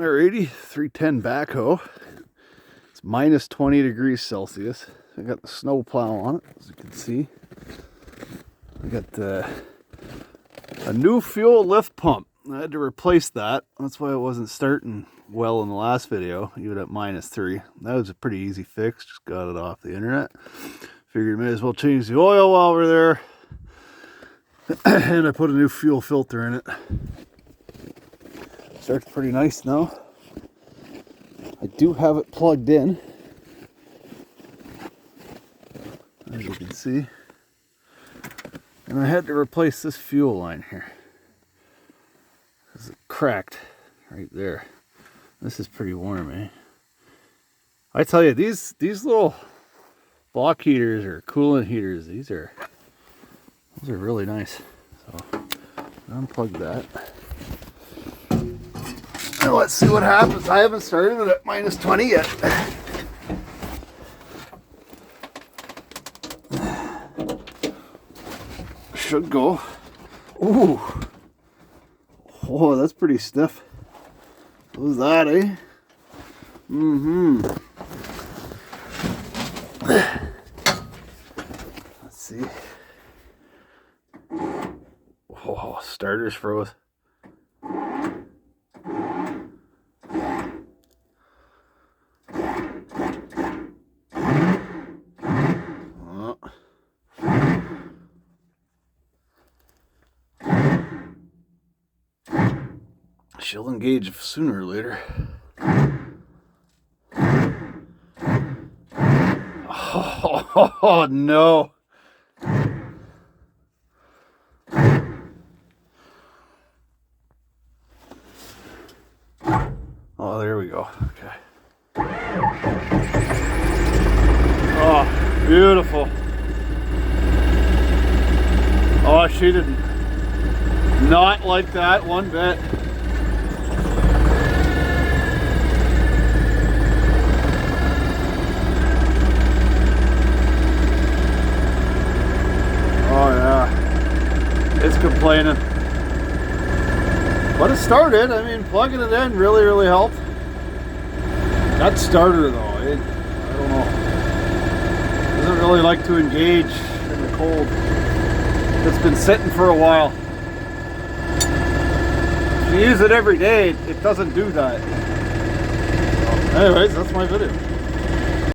Alrighty, 310 backhoe. It's minus 20 degrees Celsius. I got the snow plow on it, as you can see. I got a new fuel lift pump. I had to replace that. That's why it wasn't starting well in the last video, even at minus 3. That was a pretty easy fix. Just got it off the internet. Figured may as well change the oil while we're there. And I put a new fuel filter in it. Starts pretty nice now. I do have it plugged in, as you can see. And I had to replace this fuel line here. It's cracked right there. This is pretty warm, eh? I tell you, these little block heaters or coolant heaters, those are really nice. So unplug that. And let's see what happens. I haven't started it at minus 20 yet. Should go. Ooh. Oh, that's pretty stiff. What was that, eh? Mm-hmm. Let's see. Oh, starters froze. She'll engage sooner or later. Oh no. Oh, there we go. Okay. Oh, beautiful. Oh, she did not like that one bit. Oh yeah, it's complaining. But it started. I mean, plugging it in really helped. That starter though, I don't know. Doesn't really like to engage in the cold. It's been sitting for a while. If you use it every day, it doesn't do that. So, anyways, that's my video.